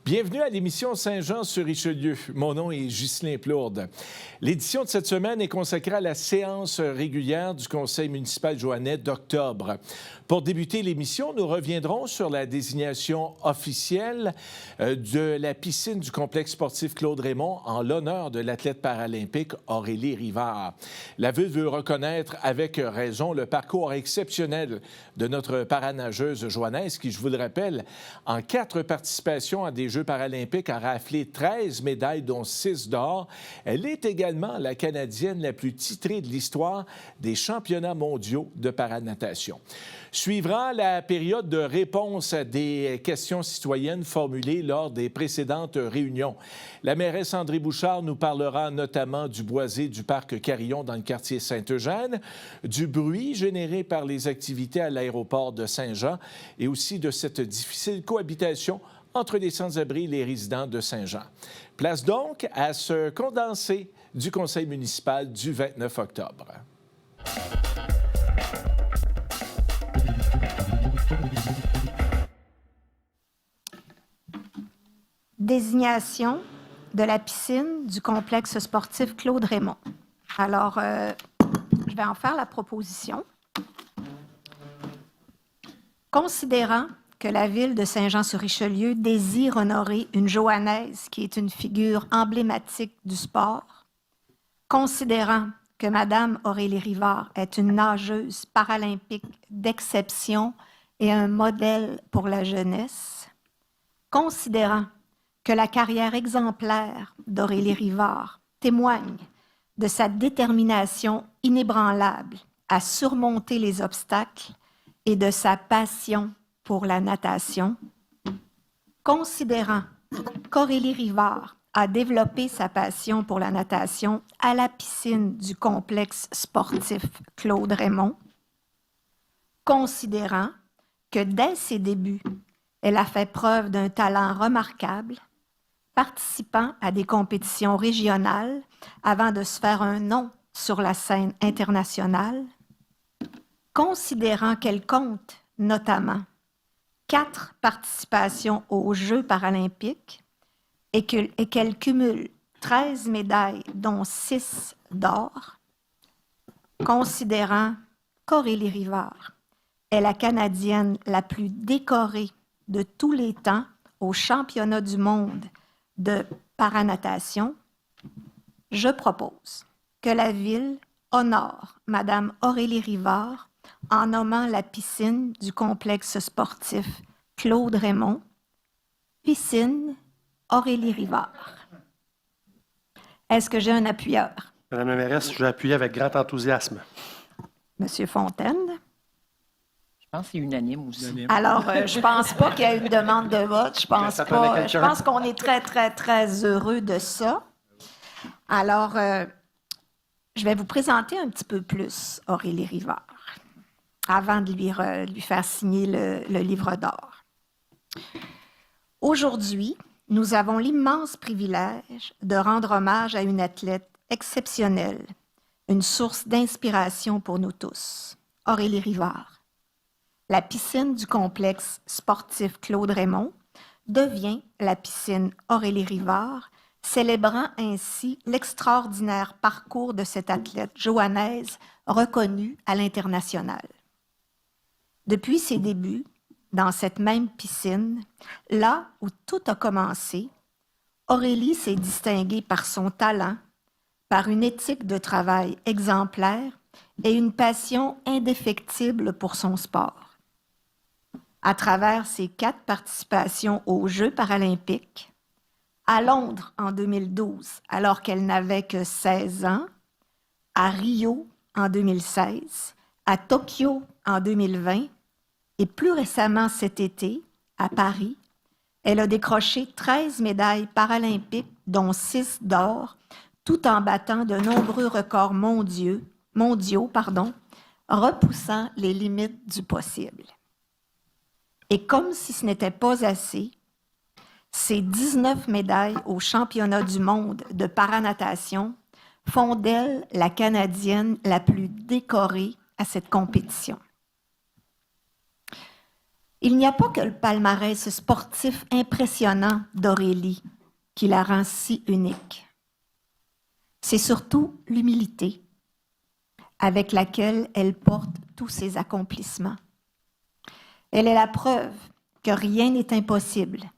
Bienvenue à l'émission Saint-Jean-sur-Richelieu. Mon nom est Ghislain Plourde. L'édition de cette semaine est consacrée à la séance régulière du Conseil municipal joannais d'octobre. Pour débuter l'émission, nous reviendrons sur la désignation officielle de la piscine du complexe sportif Claude-Raymond en l'honneur de l'athlète paralympique Aurélie Rivard. La Ville veut reconnaître avec raison le parcours exceptionnel de notre paranageuse joannaise qui, je vous le rappelle, en 4 participations à des Jeux paralympiques a raflé 13 médailles, dont 6 d'or. Elle est également la Canadienne la plus titrée de l'histoire des championnats mondiaux de paranatation. Suivra la période de réponse à des questions citoyennes formulées lors des précédentes réunions. La mairesse André Bouchard nous parlera notamment du boisé du parc Carillon dans le quartier Saint-Eugène, du bruit généré par les activités à l'aéroport de Saint-Jean et aussi de cette difficile cohabitation entre les sans-abri et les résidents de Saint-Jean. Place donc à ce condensé du Conseil municipal du 29 octobre. Désignation de la piscine du complexe sportif Claude-Raymond. Alors, je vais en faire la proposition. Considérant que la Ville de Saint-Jean-sur-Richelieu désire honorer une joannaise qui est une figure emblématique du sport, considérant que Mme Aurélie Rivard est une nageuse paralympique d'exception et un modèle pour la jeunesse, considérant que la carrière exemplaire d'Aurélie Rivard témoigne de sa détermination inébranlable à surmonter les obstacles et de sa passion pour la natation, considérant qu'Aurélie Rivard a développé sa passion pour la natation à la piscine du complexe sportif Claude-Raymond, considérant que dès ses débuts, elle a fait preuve d'un talent remarquable, participant à des compétitions régionales avant de se faire un nom sur la scène internationale, considérant qu'elle compte notamment 4 participations aux Jeux paralympiques et qu'elle cumule 13 médailles, dont 6 d'or, considérant qu'Aurélie Rivard est la Canadienne la plus décorée de tous les temps aux championnats du monde de paranatation, je propose que la Ville honore Mme Aurélie Rivard en nommant la piscine du complexe sportif Claude-Raymond, piscine Aurélie Rivard. Est-ce que j'ai un appuyeur? Madame la mairesse, je vais appuyer avec grand enthousiasme. Monsieur Fontaine? Je pense que c'est unanime aussi. Alors, je ne pense pas qu'il y ait une demande de vote. Je pense qu'on est très, très, très heureux de ça. Alors, je vais vous présenter un petit peu plus Aurélie Rivard avant de lui faire signer le livre d'or. Aujourd'hui, nous avons l'immense privilège de rendre hommage à une athlète exceptionnelle, une source d'inspiration pour nous tous, Aurélie Rivard. La piscine du complexe sportif Claude-Raymond devient la piscine Aurélie Rivard, célébrant ainsi l'extraordinaire parcours de cette athlète joannaise reconnue à l'international. Depuis ses débuts, dans cette même piscine, là où tout a commencé, Aurélie s'est distinguée par son talent, par une éthique de travail exemplaire et une passion indéfectible pour son sport. À travers ses 4 participations aux Jeux paralympiques, à Londres en 2012, alors qu'elle n'avait que 16 ans, à Rio en 2016, à Tokyo en 2020 et plus récemment cet été, à Paris, elle a décroché 13 médailles paralympiques, dont 6 d'or, tout en battant de nombreux records mondiaux, repoussant les limites du possible. Et comme si ce n'était pas assez, ces 19 médailles aux championnats du monde de paranatation font d'elle la Canadienne la plus décorée à cette compétition. Il n'y a pas que le palmarès sportif impressionnant d'Aurélie qui la rend si unique. C'est surtout l'humilité avec laquelle elle porte tous ses accomplissements. Elle est la preuve que rien n'est impossible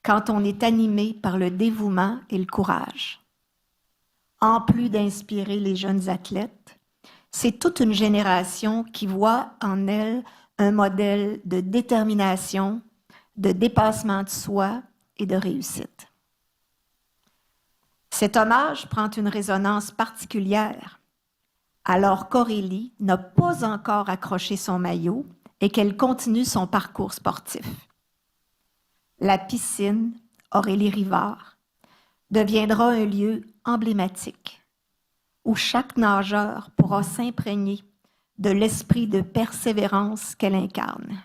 quand on est animé par le dévouement et le courage. En plus d'inspirer les jeunes athlètes, c'est toute une génération qui voit en elle un modèle de détermination, de dépassement de soi et de réussite. Cet hommage prend une résonance particulière alors qu'Aurélie n'a pas encore accroché son maillot et qu'elle continue son parcours sportif. La piscine Aurélie Rivard deviendra un lieu emblématique où chaque nageur pourra s'imprégner de l'esprit de persévérance qu'elle incarne.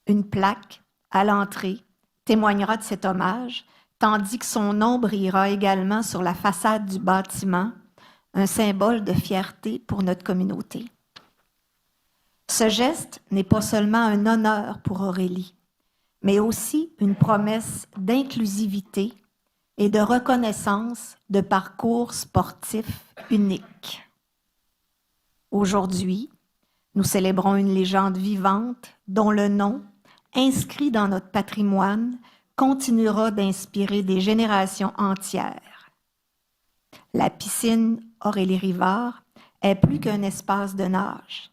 Une plaque à l'entrée témoignera de cet hommage, tandis que son nom brillera également sur la façade du bâtiment, un symbole de fierté pour notre communauté. Ce geste n'est pas seulement un honneur pour Aurélie, mais aussi une promesse d'inclusivité et de reconnaissance de parcours sportifs uniques. Aujourd'hui, nous célébrons une légende vivante dont le nom, inscrit dans notre patrimoine, continuera d'inspirer des générations entières. La piscine Aurélie Rivard est plus qu'un espace de nage.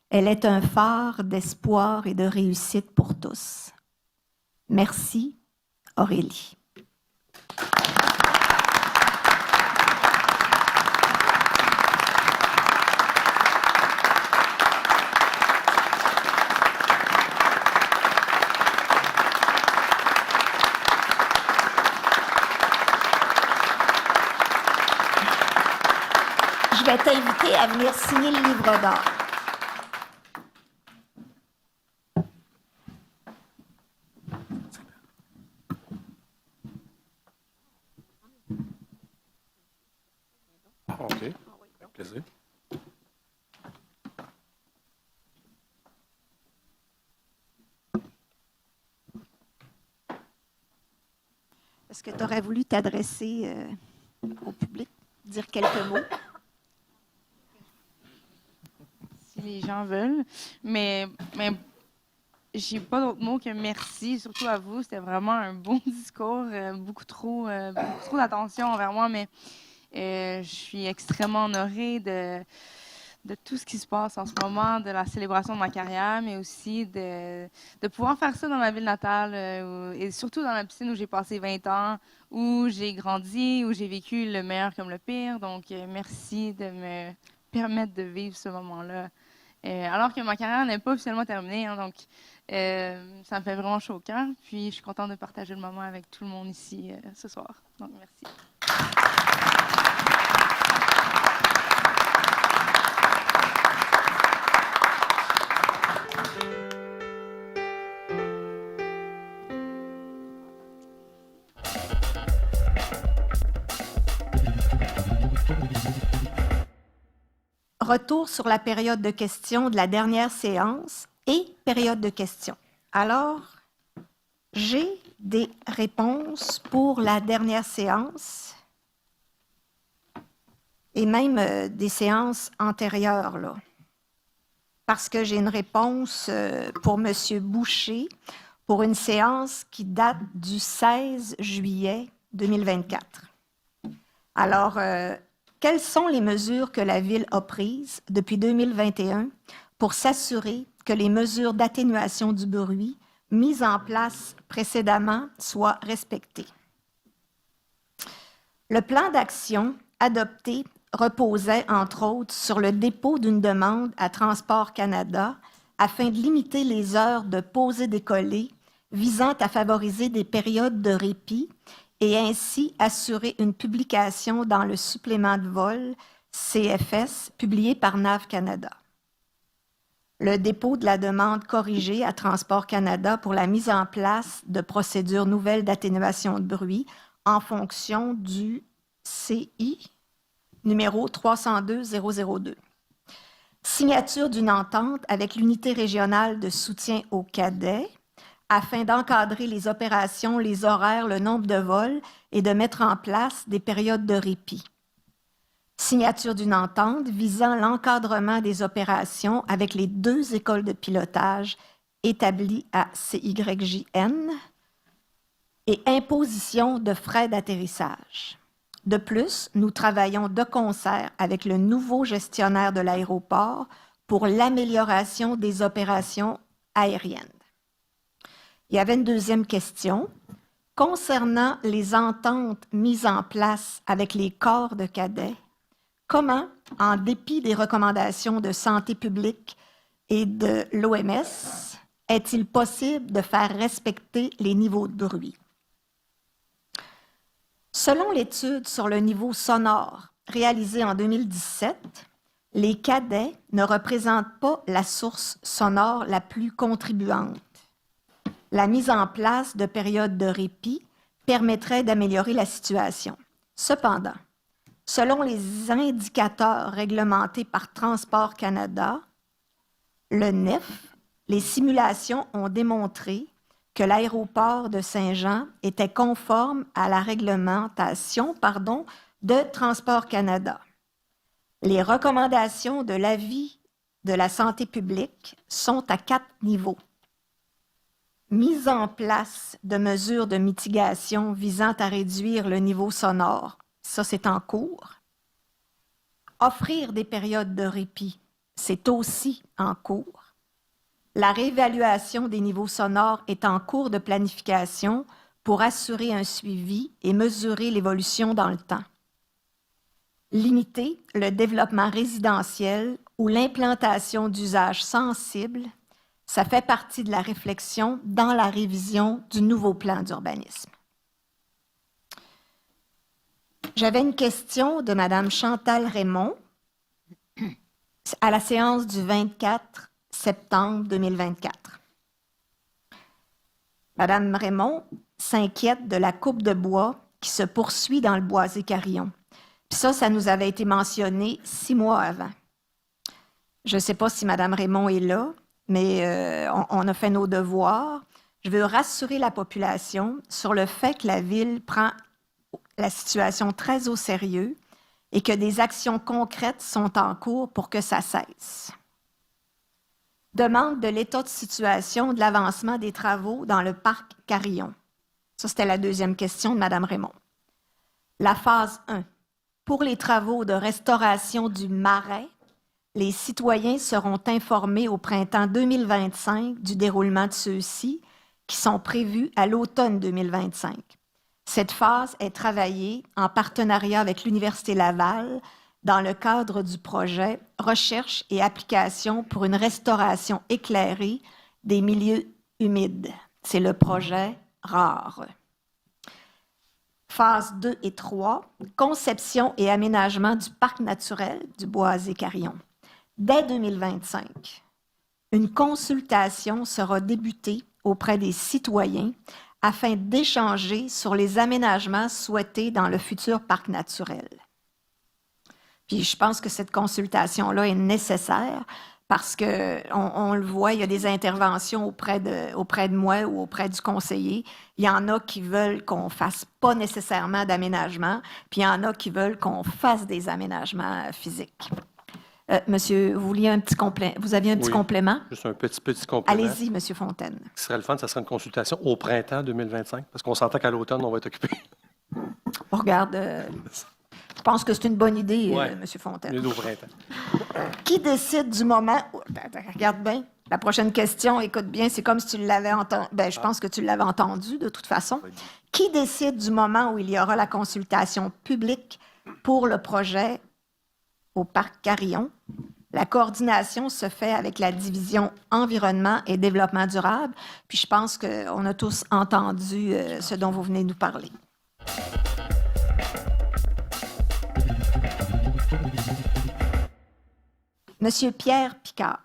Elle est un phare d'espoir et de réussite pour tous. Merci, Aurélie. Je vais t'inviter à venir signer le livre d'or. OK. Avec plaisir. Est-ce que tu aurais voulu t'adresser au public, dire quelques mots? Si les gens veulent. Mais j'ai pas d'autre mot que merci, surtout à vous. C'était vraiment un bon discours, beaucoup trop d'attention envers moi, mais je suis extrêmement honorée de tout ce qui se passe en ce moment, de la célébration de ma carrière, mais aussi de pouvoir faire ça dans ma ville natale et surtout dans la piscine où j'ai passé 20 ans, où j'ai grandi, où j'ai vécu le meilleur comme le pire. Donc, merci de me permettre de vivre ce moment-là. Alors que ma carrière n'est pas officiellement terminée, hein, donc ça me fait vraiment chaud au cœur. Puis, je suis contente de partager le moment avec tout le monde ici ce soir. Donc, merci. Retour sur la période de questions de la dernière séance et période de questions. Alors, j'ai des réponses pour la dernière séance et même des séances antérieures, là. Parce que j'ai une réponse pour M. Boucher pour une séance qui date du 16 juillet 2024. Alors, quelles sont les mesures que la Ville a prises depuis 2021 pour s'assurer que les mesures d'atténuation du bruit mises en place précédemment soient respectées? Le plan d'action adopté reposait, entre autres, sur le dépôt d'une demande à Transport Canada afin de limiter les heures de pause et décoller visant à favoriser des périodes de répit et ainsi assurer une publication dans le supplément de vol CFS publié par NAV Canada. Le dépôt de la demande corrigée à Transport Canada pour la mise en place de procédures nouvelles d'atténuation de bruit en fonction du CI numéro 302-002. Signature d'une entente avec l'unité régionale de soutien aux cadets afin d'encadrer les opérations, les horaires, le nombre de vols et de mettre en place des périodes de répit. Signature d'une entente visant l'encadrement des opérations avec les 2 écoles de pilotage établies à CYJN et imposition de frais d'atterrissage. De plus, nous travaillons de concert avec le nouveau gestionnaire de l'aéroport pour l'amélioration des opérations aériennes. Il y avait une deuxième question. Concernant les ententes mises en place avec les corps de cadets, comment, en dépit des recommandations de santé publique et de l'OMS, est-il possible de faire respecter les niveaux de bruit? Selon l'étude sur le niveau sonore réalisée en 2017, les cadets ne représentent pas la source sonore la plus contribuante. La mise en place de périodes de répit permettrait d'améliorer la situation. Cependant, selon les indicateurs réglementés par Transport Canada, le NEF, les simulations ont démontré que l'aéroport de Saint-Jean était conforme à la réglementation de Transport Canada. Les recommandations de l'avis de la santé publique sont à 4 niveaux. Mise en place de mesures de mitigation visant à réduire le niveau sonore, ça c'est en cours. Offrir des périodes de répit, c'est aussi en cours. La réévaluation des niveaux sonores est en cours de planification pour assurer un suivi et mesurer l'évolution dans le temps. Limiter le développement résidentiel ou l'implantation d'usages sensibles, ça fait partie de la réflexion dans la révision du nouveau plan d'urbanisme. J'avais une question de Mme Chantal Raymond à la séance du 24 septembre 2024. Mme Raymond s'inquiète de la coupe de bois qui se poursuit dans le Boisé-Carillon. Puis ça nous avait été mentionné 6 mois avant. Je ne sais pas si Mme Raymond est là, mais on a fait nos devoirs. Je veux rassurer la population sur le fait que la Ville prend la situation très au sérieux et que des actions concrètes sont en cours pour que ça cesse. Demande de l'état de situation de l'avancement des travaux dans le parc Carillon. Ça, c'était la deuxième question de Mme Raymond. La phase 1. Pour les travaux de restauration du marais, les citoyens seront informés au printemps 2025 du déroulement de ceux-ci, qui sont prévus à l'automne 2025. Cette phase est travaillée en partenariat avec l'Université Laval dans le cadre du projet Recherche et application pour une restauration éclairée des milieux humides. C'est le projet RARE. Phase 2 et 3, conception et aménagement du parc naturel du Boisé-Carillon. Dès 2025, une consultation sera débutée auprès des citoyens afin d'échanger sur les aménagements souhaités dans le futur parc naturel. Puis je pense que cette consultation-là est nécessaire parce qu'on le voit, il y a des interventions auprès de moi ou auprès du conseiller. Il y en a qui veulent qu'on ne fasse pas nécessairement d'aménagement, puis il y en a qui veulent qu'on fasse des aménagements physiques. Monsieur, vous aviez un petit complément? Juste un petit complément. Allez-y, Monsieur Fontaine. Ce serait le fun, ça serait une consultation au printemps 2025, parce qu'on s'entend qu'à l'automne, on va être occupé. On regarde. Je pense que c'est une bonne idée, Monsieur Fontaine. Au printemps. Qui décide du moment... Regarde bien. La prochaine question, écoute bien, c'est comme si tu l'avais entendu. Je pense que tu l'avais entendu, de toute façon. Qui décide du moment où il y aura la consultation publique pour le projet au parc Carillon? La coordination se fait avec la division environnement et développement durable. Puis je pense qu'on a tous entendu ce dont vous venez nous parler. Monsieur Pierre Picard,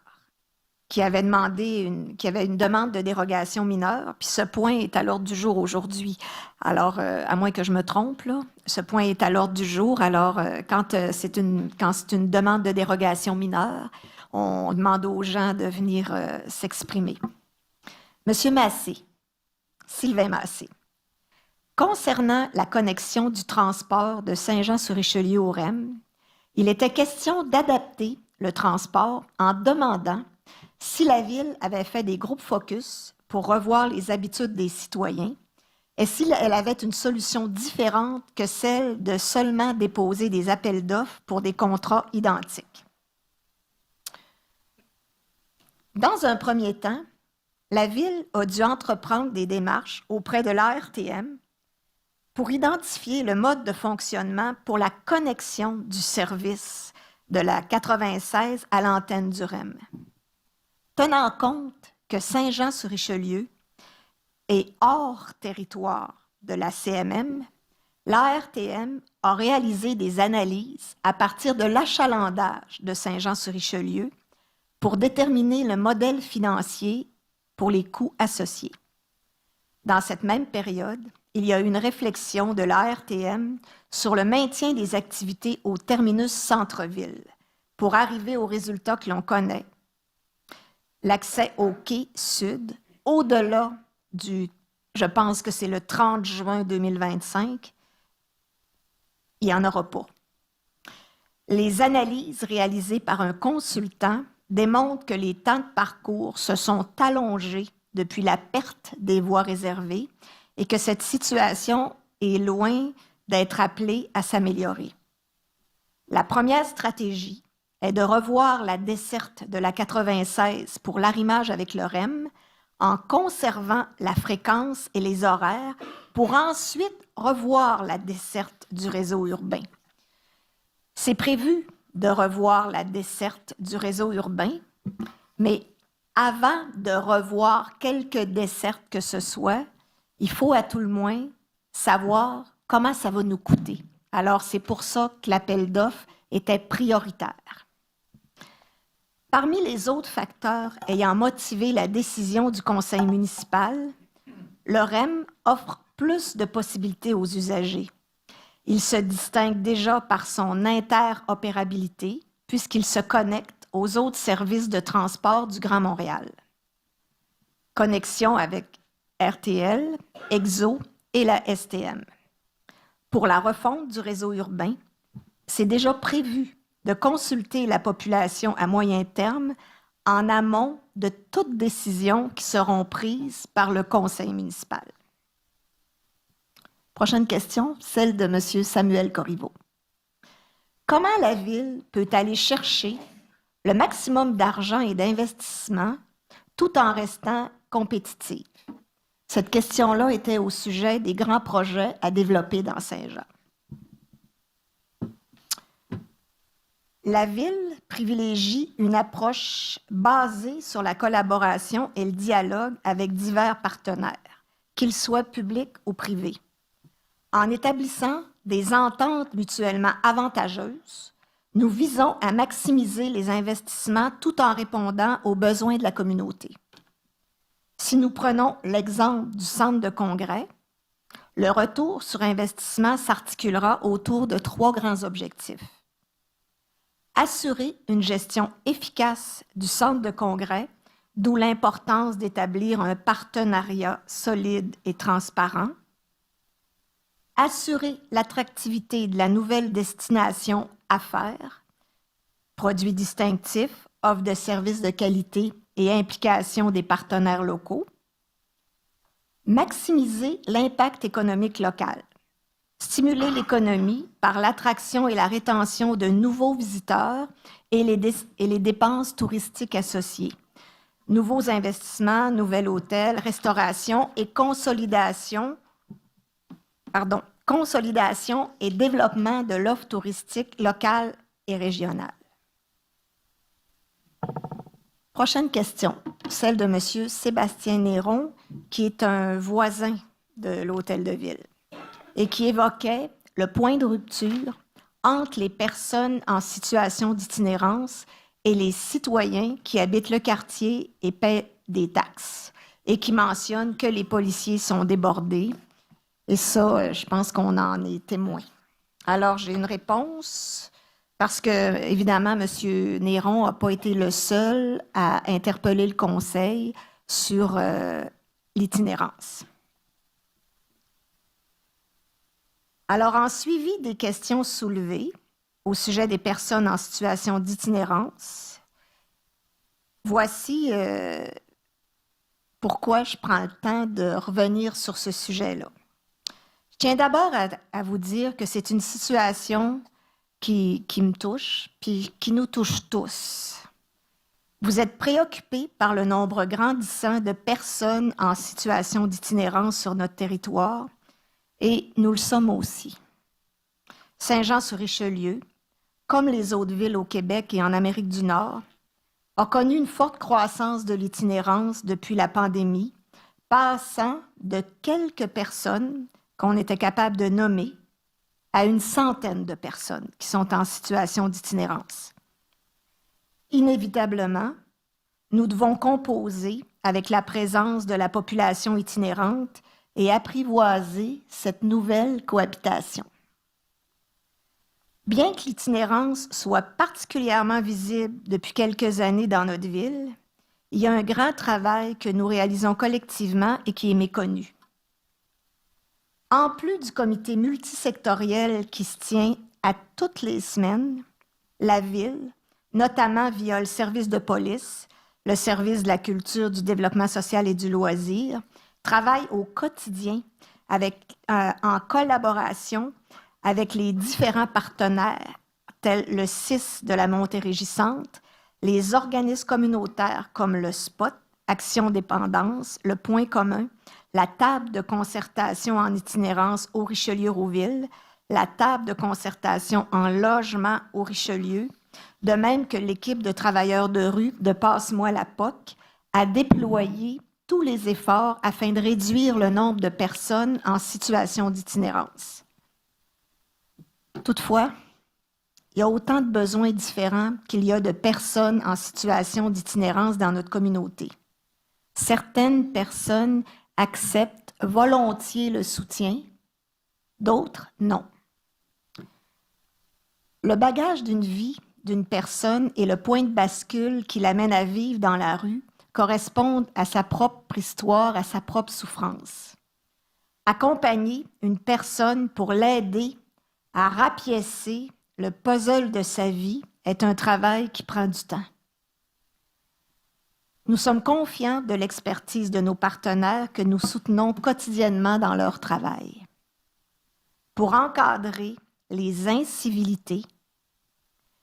qui avait une demande de dérogation mineure, puis ce point est à l'ordre du jour aujourd'hui. Alors, à moins que je me trompe, là, ce point est à l'ordre du jour. Alors, quand c'est une demande de dérogation mineure, on demande aux gens de venir s'exprimer. Monsieur Massé, Sylvain Massé. Concernant la connexion du transport de Saint-Jean-sur-Richelieu au REM, il était question d'adapter le transport en demandant si la Ville avait fait des groupes focus pour revoir les habitudes des citoyens et si elle avait une solution différente que celle de seulement déposer des appels d'offres pour des contrats identiques. Dans un premier temps, la Ville a dû entreprendre des démarches auprès de l'ARTM pour identifier le mode de fonctionnement pour la connexion du service de la 96 à l'antenne du REM. Tenant compte que Saint-Jean-sur-Richelieu est hors territoire de la CMM, l'ARTM a réalisé des analyses à partir de l'achalandage de Saint-Jean-sur-Richelieu pour déterminer le modèle financier pour les coûts associés. Dans cette même période, il y a eu une réflexion de l'ARTM sur le maintien des activités au terminus centre-ville pour arriver au résultat que l'on connaît. L'accès au quai sud, au-delà du, je pense que c'est le 30 juin 2025, il n'y en aura pas. Les analyses réalisées par un consultant démontrent que les temps de parcours se sont allongés depuis la perte des voies réservées et que cette situation est loin d'être appelée à s'améliorer. La première stratégie est de revoir la desserte de la 96 pour l'arrimage avec le REM en conservant la fréquence et les horaires pour ensuite revoir la desserte du réseau urbain. C'est prévu de revoir la desserte du réseau urbain, mais avant de revoir quelque desserte que ce soit, il faut à tout le moins savoir comment ça va nous coûter. Alors, c'est pour ça que l'appel d'offres était prioritaire. Parmi les autres facteurs ayant motivé la décision du conseil municipal, le REM offre plus de possibilités aux usagers. Il se distingue déjà par son interopérabilité, puisqu'il se connecte aux autres services de transport du Grand Montréal. Connexion avec RTL, EXO et la STM. Pour la refonte du réseau urbain, c'est déjà prévu de consulter la population à moyen terme en amont de toutes décisions qui seront prises par le conseil municipal. Prochaine question, celle de M. Samuel Corriveau. Comment la Ville peut aller chercher le maximum d'argent et d'investissement tout en restant compétitive? Cette question-là était au sujet des grands projets à développer dans Saint-Jean. La Ville privilégie une approche basée sur la collaboration et le dialogue avec divers partenaires, qu'ils soient publics ou privés. En établissant des ententes mutuellement avantageuses, nous visons à maximiser les investissements tout en répondant aux besoins de la communauté. Si nous prenons l'exemple du centre de congrès, le retour sur investissement s'articulera autour de 3 grands objectifs. Assurer une gestion efficace du centre de congrès, d'où l'importance d'établir un partenariat solide et transparent. Assurer l'attractivité de la nouvelle destination affaires, produits distinctifs, offre de services de qualité et implication des partenaires locaux. Maximiser l'impact économique local. Stimuler l'économie par l'attraction et la rétention de nouveaux visiteurs et les dépenses touristiques associées. Nouveaux investissements, nouvel hôtel, restauration et consolidation et développement de l'offre touristique locale et régionale. Prochaine question, celle de M. Sébastien Néron, qui est un voisin de l'Hôtel de Ville et qui évoquait le point de rupture entre les personnes en situation d'itinérance et les citoyens qui habitent le quartier et paient des taxes et qui mentionne que les policiers sont débordés. Et ça, je pense qu'on en est témoin. Alors, j'ai une réponse parce que, évidemment, M. Néron n'a pas été le seul à interpeller le Conseil sur l'itinérance. Alors, en suivi des questions soulevées au sujet des personnes en situation d'itinérance, voici pourquoi je prends le temps de revenir sur ce sujet-là. Je tiens d'abord à vous dire que c'est une situation qui me touche, puis qui nous touche tous. Vous êtes préoccupés par le nombre grandissant de personnes en situation d'itinérance sur notre territoire, et nous le sommes aussi. Saint-Jean-sur-Richelieu, comme les autres villes au Québec et en Amérique du Nord, a connu une forte croissance de l'itinérance depuis la pandémie, passant de quelques personnes qu'on était capable de nommer à une centaine de personnes qui sont en situation d'itinérance. Inévitablement, nous devons composer avec la présence de la population itinérante et apprivoiser cette nouvelle cohabitation. Bien que l'itinérance soit particulièrement visible depuis quelques années dans notre ville, il y a un grand travail que nous réalisons collectivement et qui est méconnu. En plus du comité multisectoriel qui se tient à toutes les semaines, la Ville, notamment via le service de police, le service de la culture, du développement social et du loisir, travaille au quotidien en collaboration avec les différents partenaires, tels le CIS de la Montérégie-Centre, les organismes communautaires comme le SPOT, Action Dépendance, le Point commun, la table de concertation en itinérance au Richelieu-Rouville, la table de concertation en logement au Richelieu, de même que l'équipe de travailleurs de rue de Passe-moi la POC a déployé tous les efforts afin de réduire le nombre de personnes en situation d'itinérance. Toutefois, il y a autant de besoins différents qu'il y a de personnes en situation d'itinérance dans notre communauté. Certaines personnes acceptent volontiers le soutien, d'autres non. Le bagage d'une vie d'une personne et le point de bascule qui l'amène à vivre dans la rue correspondent à sa propre histoire, à sa propre souffrance. Accompagner une personne pour l'aider à rapiécer le puzzle de sa vie est un travail qui prend du temps. Nous sommes confiants de l'expertise de nos partenaires que nous soutenons quotidiennement dans leur travail. Pour encadrer les incivilités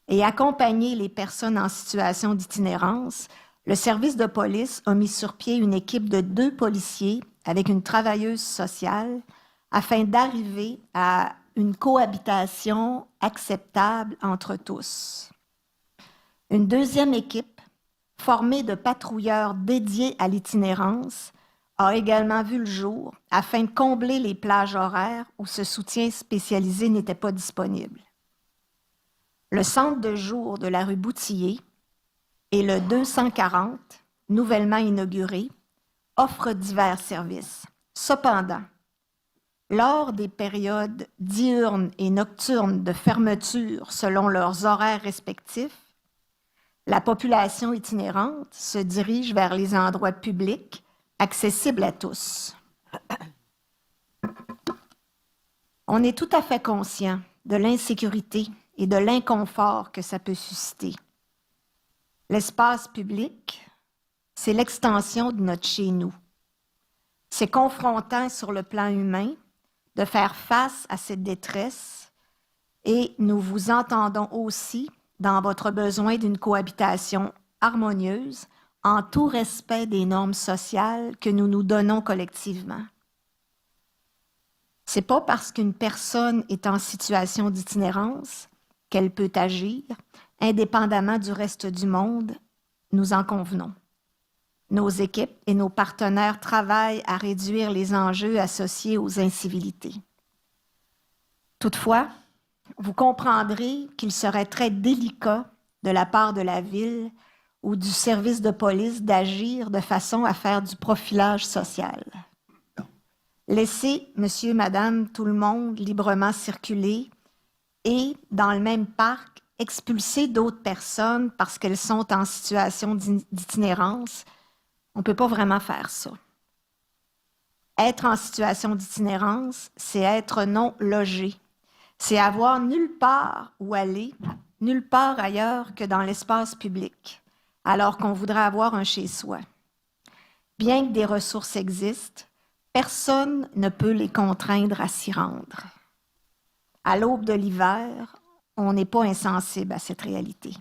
et accompagner les personnes en situation d'itinérance, le service de police a mis sur pied une équipe de 2 policiers avec une travailleuse sociale afin d'arriver à une cohabitation acceptable entre tous. Une deuxième équipe, formée de patrouilleurs dédiés à l'itinérance, a également vu le jour afin de combler les plages horaires où ce soutien spécialisé n'était pas disponible. Le centre de jour de la rue Boutillier et le 240, nouvellement inauguré, offrent divers services. Cependant, lors des périodes diurnes et nocturnes de fermeture selon leurs horaires respectifs, la population itinérante se dirige vers les endroits publics accessibles à tous. On est tout à fait conscient de l'insécurité et de l'inconfort que ça peut susciter. L'espace public, c'est l'extension de notre chez-nous. C'est confrontant sur le plan humain de faire face à cette détresse et nous vous entendons aussi dans votre besoin d'une cohabitation harmonieuse en tout respect des normes sociales que nous nous donnons collectivement. C'est pas parce qu'une personne est en situation d'itinérance qu'elle peut agir indépendamment du reste du monde, nous en convenons. Nos équipes et nos partenaires travaillent à réduire les enjeux associés aux incivilités. Toutefois, vous comprendrez qu'il serait très délicat de la part de la Ville ou du service de police d'agir de façon à faire du profilage social. Laisser monsieur, madame, tout le monde librement circuler et, dans le même parc, expulser d'autres personnes parce qu'elles sont en situation d'itinérance, on ne peut pas vraiment faire ça. Être en situation d'itinérance, c'est être non logé. C'est avoir nulle part où aller, nulle part ailleurs que dans l'espace public, alors qu'on voudrait avoir un chez-soi. Bien que des ressources existent, personne ne peut les contraindre à s'y rendre. À l'aube de l'hiver, on n'est pas insensible à cette réalité.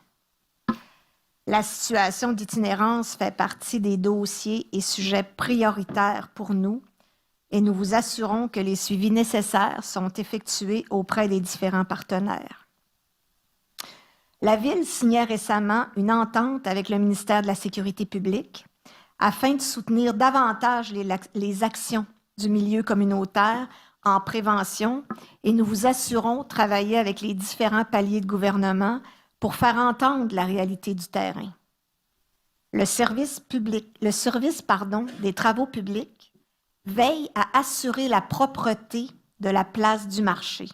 La situation d'itinérance fait partie des dossiers et sujets prioritaires pour nous et nous vous assurons que les suivis nécessaires sont effectués auprès des différents partenaires. La Ville signait récemment une entente avec le ministère de la Sécurité publique afin de soutenir davantage les actions du milieu communautaire en prévention et nous vous assurons travailler avec les différents paliers de gouvernement pour faire entendre la réalité du terrain. Le service des travaux publics veille à assurer la propreté de la place du marché.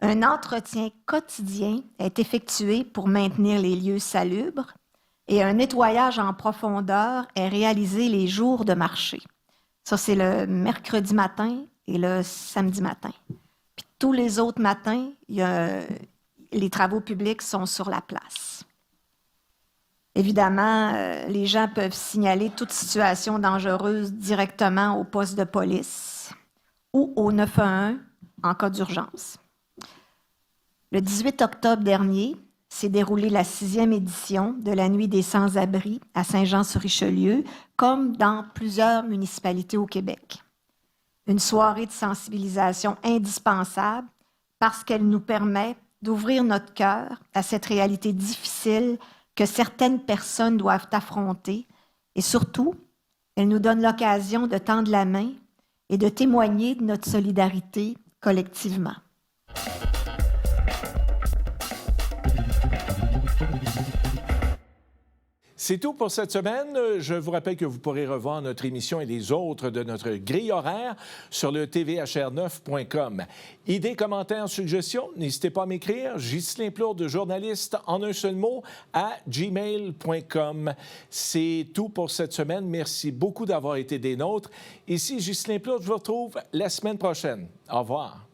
Un entretien quotidien est effectué pour maintenir les lieux salubres et un nettoyage en profondeur est réalisé les jours de marché. Ça, c'est le mercredi matin et le samedi matin. Puis tous les autres matins, les travaux publics sont sur la place. Évidemment, les gens peuvent signaler toute situation dangereuse directement au poste de police ou au 911 en cas d'urgence. Le 18 octobre dernier, s'est déroulée la 6e édition de la Nuit des sans-abri à Saint-Jean-sur-Richelieu, comme dans plusieurs municipalités au Québec. Une soirée de sensibilisation indispensable parce qu'elle nous permet d'ouvrir notre cœur à cette réalité difficile que certaines personnes doivent affronter et surtout, elle nous donne l'occasion de tendre la main et de témoigner de notre solidarité collectivement. C'est tout pour cette semaine. Je vous rappelle que vous pourrez revoir notre émission et les autres de notre grille horaire sur le tvhr9.com. Idées, commentaires, suggestions, n'hésitez pas à m'écrire. Ghislain Plourde, journaliste en un seul mot, à gmail.com. C'est tout pour cette semaine. Merci beaucoup d'avoir été des nôtres. Ici Ghislain Plourde, je vous retrouve la semaine prochaine. Au revoir.